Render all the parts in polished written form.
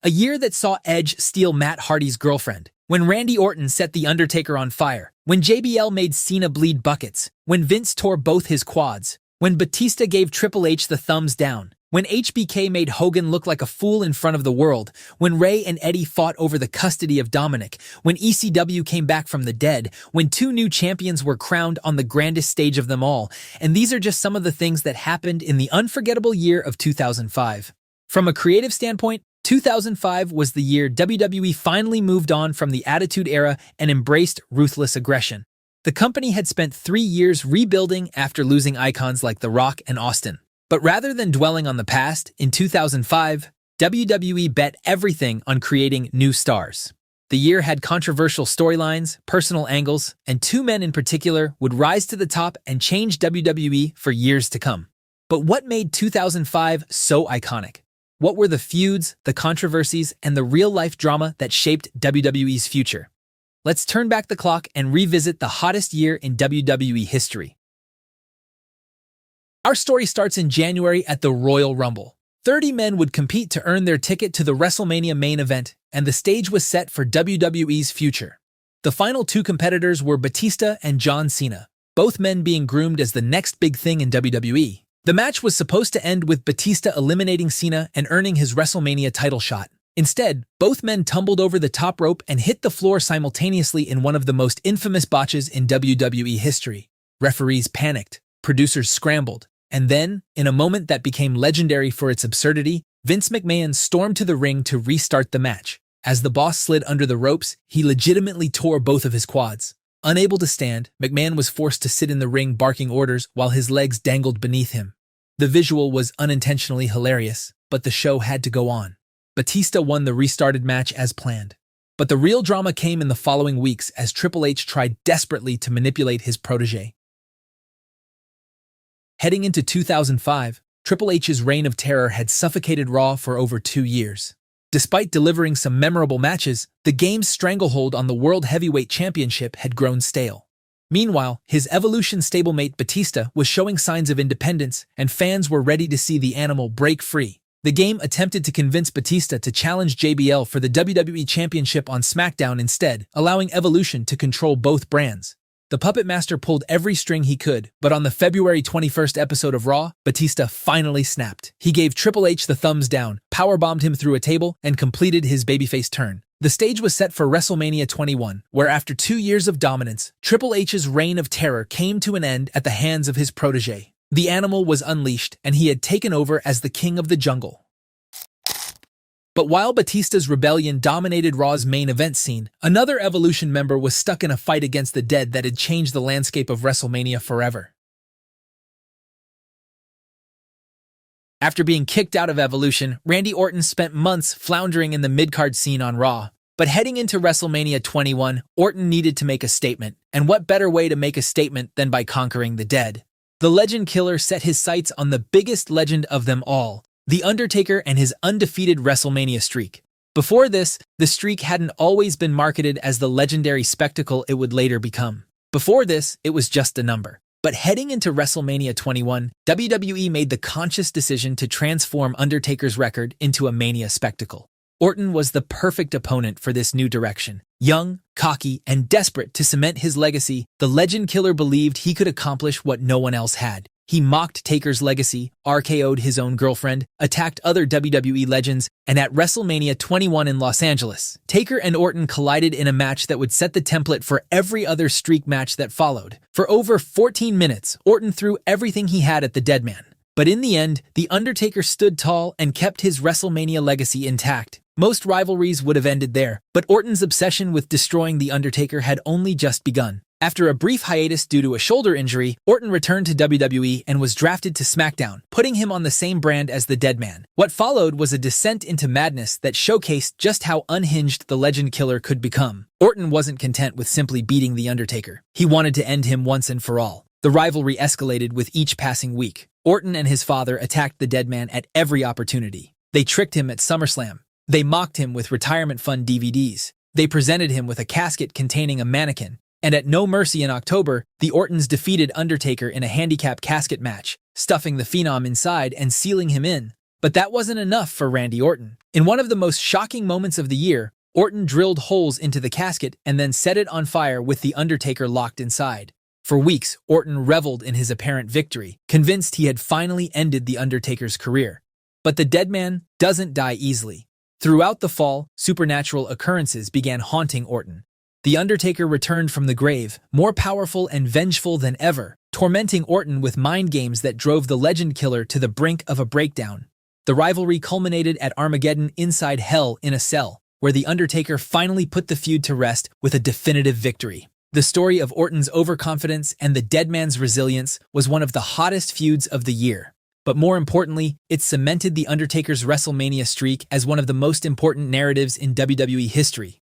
A year that saw Edge steal Matt Hardy's girlfriend, when Randy Orton set The Undertaker on fire, when JBL made Cena bleed buckets, when Vince tore both his quads, when Batista gave Triple H the thumbs down, when HBK made Hogan look like a fool in front of the world, when Rey and Eddie fought over the custody of Dominik, when ECW came back from the dead, when two new champions were crowned on the grandest stage of them all, and these are just some of the things that happened in the unforgettable year of 2005. From a creative standpoint, 2005 was the year WWE finally moved on from the Attitude Era and embraced ruthless aggression. The company had spent 3 years rebuilding after losing icons like The Rock and Austin. But rather than dwelling on the past, in 2005, WWE bet everything on creating new stars. The year had controversial storylines, personal angles, and two men in particular would rise to the top and change WWE for years to come. But what made 2005 so iconic? What were the feuds, the controversies, and the real-life drama that shaped WWE's future? Let's turn back the clock and revisit the hottest year in WWE history. Our story starts in January at the Royal Rumble. 30 men would compete to earn their ticket to the WrestleMania main event, and the stage was set for WWE's future. The final two competitors were Batista and John Cena, both men being groomed as the next big thing in WWE. The match was supposed to end with Batista eliminating Cena and earning his WrestleMania title shot. Instead, both men tumbled over the top rope and hit the floor simultaneously in one of the most infamous botches in WWE history. Referees panicked, producers scrambled, and then, in a moment that became legendary for its absurdity, Vince McMahon stormed to the ring to restart the match. As the boss slid under the ropes, he legitimately tore both of his quads. Unable to stand, McMahon was forced to sit in the ring barking orders while his legs dangled beneath him. The visual was unintentionally hilarious, but the show had to go on. Batista won the restarted match as planned. But the real drama came in the following weeks as Triple H tried desperately to manipulate his protege. Heading into 2005, Triple H's reign of terror had suffocated Raw for over 2 years. Despite delivering some memorable matches, the game's stranglehold on the World Heavyweight Championship had grown stale. Meanwhile, his Evolution stablemate Batista was showing signs of independence, and fans were ready to see the animal break free. The game attempted to convince Batista to challenge JBL for the WWE Championship on SmackDown instead, allowing Evolution to control both brands. The Puppet Master pulled every string he could, but on the February 21st episode of Raw, Batista finally snapped. He gave Triple H the thumbs down, powerbombed him through a table, and completed his babyface turn. The stage was set for WrestleMania 21, where after 2 years of dominance, Triple H's reign of terror came to an end at the hands of his protege. The animal was unleashed, and he had taken over as the king of the jungle. But while Batista's rebellion dominated Raw's main event scene, another Evolution member was stuck in a fight against the dead that had changed the landscape of WrestleMania forever. After being kicked out of Evolution, Randy Orton spent months floundering in the mid-card scene on Raw. But heading into WrestleMania 21, Orton needed to make a statement, and what better way to make a statement than by conquering the dead? The Legend Killer set his sights on the biggest legend of them all, The Undertaker and his undefeated WrestleMania streak. Before this, the streak hadn't always been marketed as the legendary spectacle it would later become. Before this, it was just a number. But heading into WrestleMania 21, WWE made the conscious decision to transform Undertaker's record into a Mania spectacle. Orton was the perfect opponent for this new direction. Young, cocky, and desperate to cement his legacy, the Legend Killer believed he could accomplish what no one else had. He mocked Taker's legacy, RKO'd his own girlfriend, attacked other WWE legends, and at WrestleMania 21 in Los Angeles, Taker and Orton collided in a match that would set the template for every other streak match that followed. For over 14 minutes, Orton threw everything he had at the dead man. But in the end, The Undertaker stood tall and kept his WrestleMania legacy intact. Most rivalries would have ended there, but Orton's obsession with destroying The Undertaker had only just begun. After a brief hiatus due to a shoulder injury, Orton returned to WWE and was drafted to SmackDown, putting him on the same brand as the Dead Man. What followed was a descent into madness that showcased just how unhinged the Legend Killer could become. Orton wasn't content with simply beating The Undertaker. He wanted to end him once and for all. The rivalry escalated with each passing week. Orton and his father attacked the Dead Man at every opportunity. They tricked him at SummerSlam. They mocked him with retirement fund DVDs. They presented him with a casket containing a mannequin. And at No Mercy in October, the Ortons defeated Undertaker in a handicap casket match, stuffing the Phenom inside and sealing him in. But that wasn't enough for Randy Orton. In one of the most shocking moments of the year, Orton drilled holes into the casket and then set it on fire with The Undertaker locked inside. For weeks, Orton reveled in his apparent victory, convinced he had finally ended The Undertaker's career. But the dead man doesn't die easily. Throughout the fall, supernatural occurrences began haunting Orton. The Undertaker returned from the grave, more powerful and vengeful than ever, tormenting Orton with mind games that drove the legend killer to the brink of a breakdown. The rivalry culminated at Armageddon inside Hell in a cell, where The Undertaker finally put the feud to rest with a definitive victory. The story of Orton's overconfidence and the dead man's resilience was one of the hottest feuds of the year. But more importantly, it cemented The Undertaker's WrestleMania streak as one of the most important narratives in WWE history.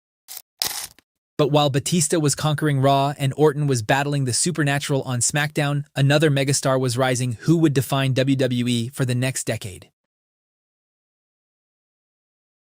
But while Batista was conquering Raw and Orton was battling the supernatural on SmackDown, another megastar was rising who would define WWE for the next decade.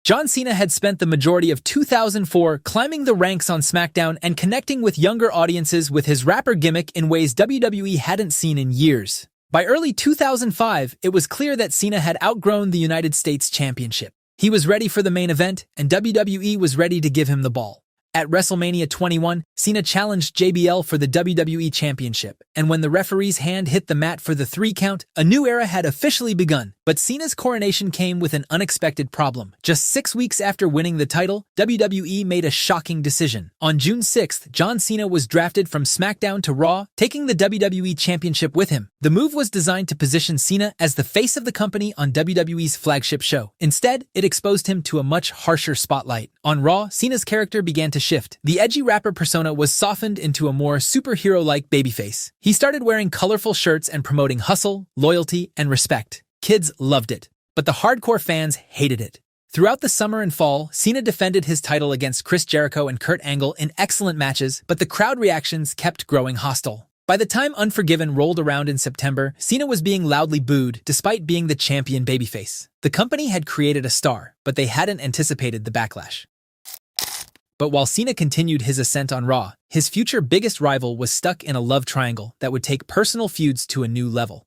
John Cena had spent the majority of 2004 climbing the ranks on SmackDown and connecting with younger audiences with his rapper gimmick in ways WWE hadn't seen in years. By early 2005, it was clear that Cena had outgrown the United States Championship. He was ready for the main event, and WWE was ready to give him the ball. At WrestleMania 21, Cena challenged JBL for the WWE Championship, and when the referee's hand hit the mat for the 3 count, a new era had officially begun. But Cena's coronation came with an unexpected problem. Just 6 weeks after winning the title, WWE made a shocking decision. On June 6th, John Cena was drafted from SmackDown to Raw, taking the WWE Championship with him. The move was designed to position Cena as the face of the company on WWE's flagship show. Instead, it exposed him to a much harsher spotlight. On Raw, Cena's character began to shift. The edgy rapper persona was softened into a more superhero-like babyface. He started wearing colorful shirts and promoting hustle, loyalty, and respect. Kids loved it, but the hardcore fans hated it. Throughout the summer and fall, Cena defended his title against Chris Jericho and Kurt Angle in excellent matches, but the crowd reactions kept growing hostile. By the time Unforgiven rolled around in September, Cena was being loudly booed despite being the champion babyface. The company had created a star, but they hadn't anticipated the backlash. But while Cena continued his ascent on Raw, his future biggest rival was stuck in a love triangle that would take personal feuds to a new level.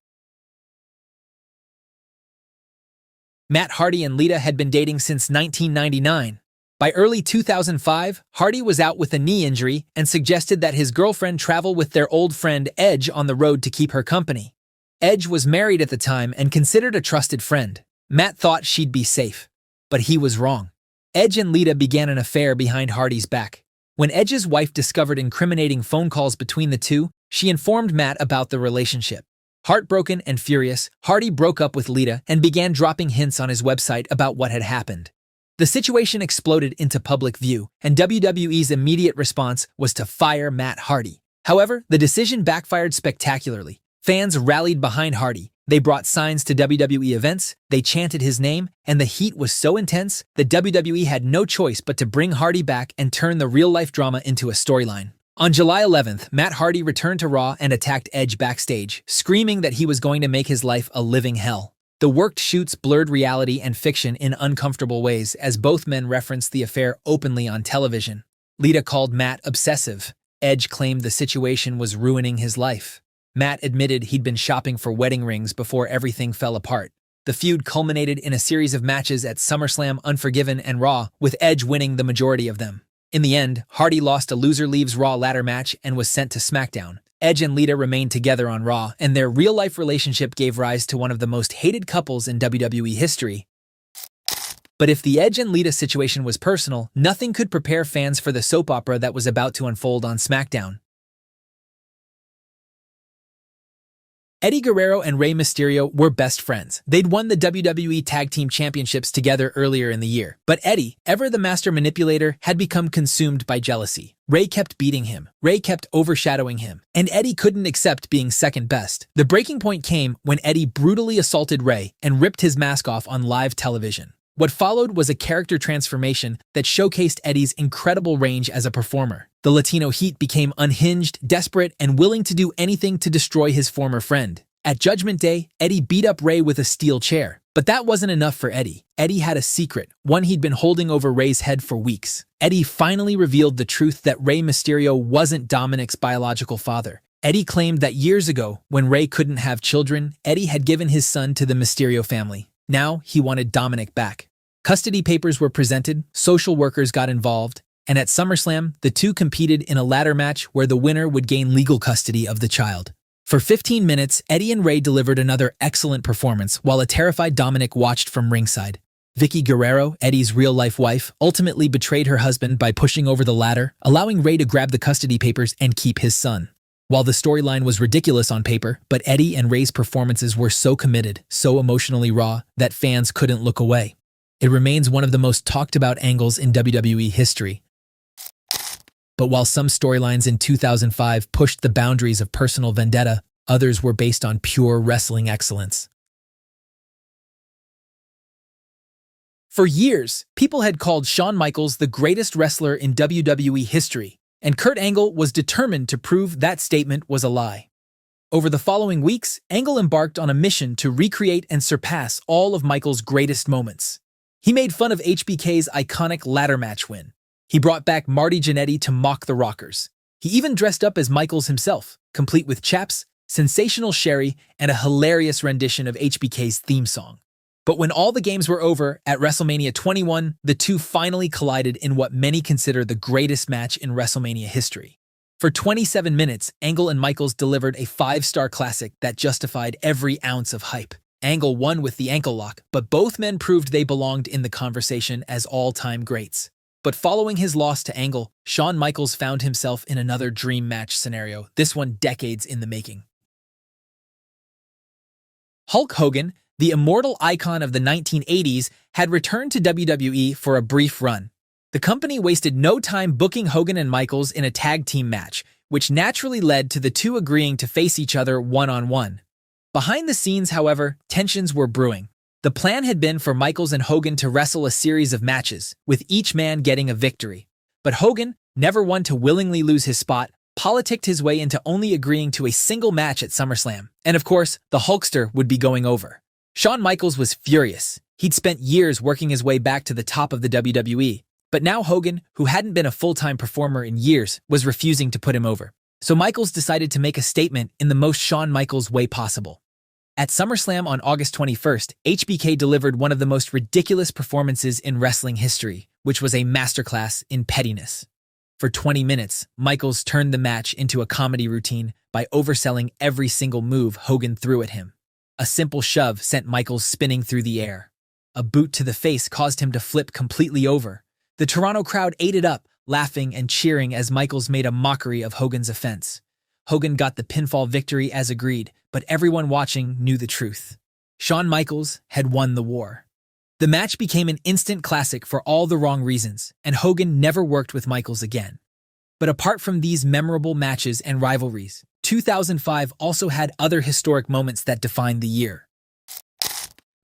Matt Hardy and Lita had been dating since 1999. By early 2005, Hardy was out with a knee injury and suggested that his girlfriend travel with their old friend Edge on the road to keep her company. Edge was married at the time and considered a trusted friend. Matt thought she'd be safe, but he was wrong. Edge and Lita began an affair behind Hardy's back. When Edge's wife discovered incriminating phone calls between the two, she informed Matt about the relationship. Heartbroken and furious, Hardy broke up with Lita and began dropping hints on his website about what had happened. The situation exploded into public view, and WWE's immediate response was to fire Matt Hardy. However, the decision backfired spectacularly. Fans rallied behind Hardy. They brought signs to WWE events, they chanted his name, and the heat was so intense that WWE had no choice but to bring Hardy back and turn the real-life drama into a storyline. On July 11th, Matt Hardy returned to Raw and attacked Edge backstage, screaming that he was going to make his life a living hell. The worked shoots blurred reality and fiction in uncomfortable ways as both men referenced the affair openly on television. Lita called Matt obsessive. Edge claimed the situation was ruining his life. Matt admitted he'd been shopping for wedding rings before everything fell apart. The feud culminated in a series of matches at SummerSlam, Unforgiven, and Raw, with Edge winning the majority of them. In the end, Hardy lost a loser leaves Raw ladder match and was sent to SmackDown. Edge and Lita remained together on Raw, and their real-life relationship gave rise to one of the most hated couples in WWE history. But if the Edge and Lita situation was personal, nothing could prepare fans for the soap opera that was about to unfold on SmackDown. Eddie Guerrero and Rey Mysterio were best friends. They'd won the WWE Tag Team Championships together earlier in the year. But Eddie, ever the master manipulator, had become consumed by jealousy. Rey kept beating him. Rey kept overshadowing him. And Eddie couldn't accept being second best. The breaking point came when Eddie brutally assaulted Rey and ripped his mask off on live television. What followed was a character transformation that showcased Eddie's incredible range as a performer. The Latino Heat became unhinged, desperate, and willing to do anything to destroy his former friend. At Judgment Day, Eddie beat up Rey with a steel chair. But that wasn't enough for Eddie. Eddie had a secret, one he'd been holding over Rey's head for weeks. Eddie finally revealed the truth that Rey Mysterio wasn't Dominik's biological father. Eddie claimed that years ago, when Rey couldn't have children, Eddie had given his son to the Mysterio family. Now he wanted Dominik back. Custody papers were presented, social workers got involved, and at SummerSlam, the two competed in a ladder match where the winner would gain legal custody of the child. For 15 minutes, Eddie and Rey delivered another excellent performance while a terrified Dominik watched from ringside. Vicky Guerrero, Eddie's real-life wife, ultimately betrayed her husband by pushing over the ladder, allowing Rey to grab the custody papers and keep his son. While the storyline was ridiculous on paper, but Eddie and Rey's performances were so committed, so emotionally raw, that fans couldn't look away. It remains one of the most talked-about angles in WWE history. But while some storylines in 2005 pushed the boundaries of personal vendetta, others were based on pure wrestling excellence. For years, people had called Shawn Michaels the greatest wrestler in WWE history, and Kurt Angle was determined to prove that statement was a lie. Over the following weeks, Angle embarked on a mission to recreate and surpass all of Michaels' greatest moments. He made fun of HBK's iconic ladder match win. He brought back Marty Jannetty to mock the Rockers. He even dressed up as Michaels himself, complete with chaps, sensational sherry, and a hilarious rendition of HBK's theme song. But when all the games were over, at WrestleMania 21, the two finally collided in what many consider the greatest match in WrestleMania history. For 27 minutes, Angle and Michaels delivered a 5-star classic that justified every ounce of hype. Angle won with the ankle lock, but both men proved they belonged in the conversation as all-time greats. But following his loss to Angle, Shawn Michaels found himself in another dream match scenario, this one decades in the making. Hulk Hogan, the immortal icon of the 1980s, had returned to WWE for a brief run. The company wasted no time booking Hogan and Michaels in a tag team match, which naturally led to the two agreeing to face each other one-on-one. Behind the scenes, however, tensions were brewing. The plan had been for Michaels and Hogan to wrestle a series of matches, with each man getting a victory. But Hogan, never one to willingly lose his spot, politicked his way into only agreeing to a single match at SummerSlam. And of course, the Hulkster would be going over. Shawn Michaels was furious. He'd spent years working his way back to the top of the WWE. But now Hogan, who hadn't been a full-time performer in years, was refusing to put him over. So Michaels decided to make a statement in the most Shawn Michaels way possible. At SummerSlam on August 21st, HBK delivered one of the most ridiculous performances in wrestling history, which was a masterclass in pettiness. For 20 minutes, Michaels turned the match into a comedy routine by overselling every single move Hogan threw at him. A simple shove sent Michaels spinning through the air. A boot to the face caused him to flip completely over. The Toronto crowd ate it up, laughing and cheering as Michaels made a mockery of Hogan's offense. Hogan got the pinfall victory as agreed, but everyone watching knew the truth. Shawn Michaels had won the war. The match became an instant classic for all the wrong reasons, and Hogan never worked with Michaels again. But apart from these memorable matches and rivalries, 2005 also had other historic moments that defined the year.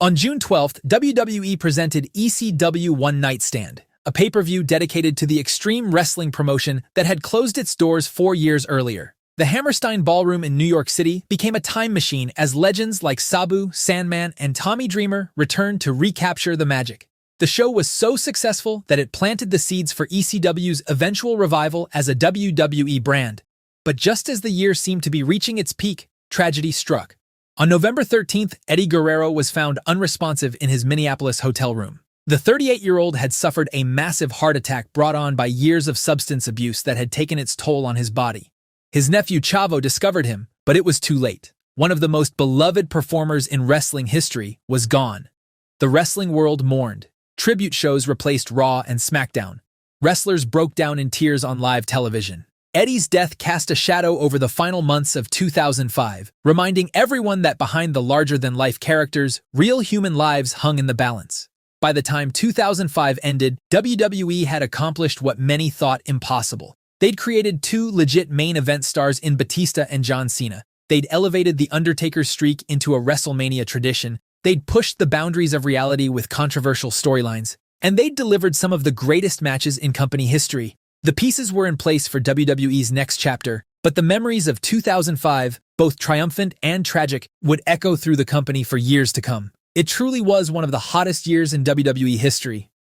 On June 12th, WWE presented ECW One Night Stand, a pay-per-view dedicated to the Extreme Wrestling promotion that had closed its doors 4 years earlier. The Hammerstein Ballroom in New York City became a time machine as legends like Sabu, Sandman, and Tommy Dreamer returned to recapture the magic. The show was so successful that it planted the seeds for ECW's eventual revival as a WWE brand. But just as the year seemed to be reaching its peak, tragedy struck. On November 13th, Eddie Guerrero was found unresponsive in his Minneapolis hotel room. The 38-year-old had suffered a massive heart attack brought on by years of substance abuse that had taken its toll on his body. His nephew Chavo discovered him, but it was too late. One of the most beloved performers in wrestling history was gone. The wrestling world mourned. Tribute shows replaced Raw and SmackDown. Wrestlers broke down in tears on live television. Eddie's death cast a shadow over the final months of 2005, reminding everyone that behind the larger-than-life characters, real human lives hung in the balance. By the time 2005 ended, WWE had accomplished what many thought impossible. They'd created 2 legit main event stars in Batista and John Cena. They'd elevated The Undertaker's streak into a WrestleMania tradition. They'd pushed the boundaries of reality with controversial storylines. And they'd delivered some of the greatest matches in company history. The pieces were in place for WWE's next chapter, but the memories of 2005, both triumphant and tragic, would echo through the company for years to come. It truly was one of the hottest years in WWE history.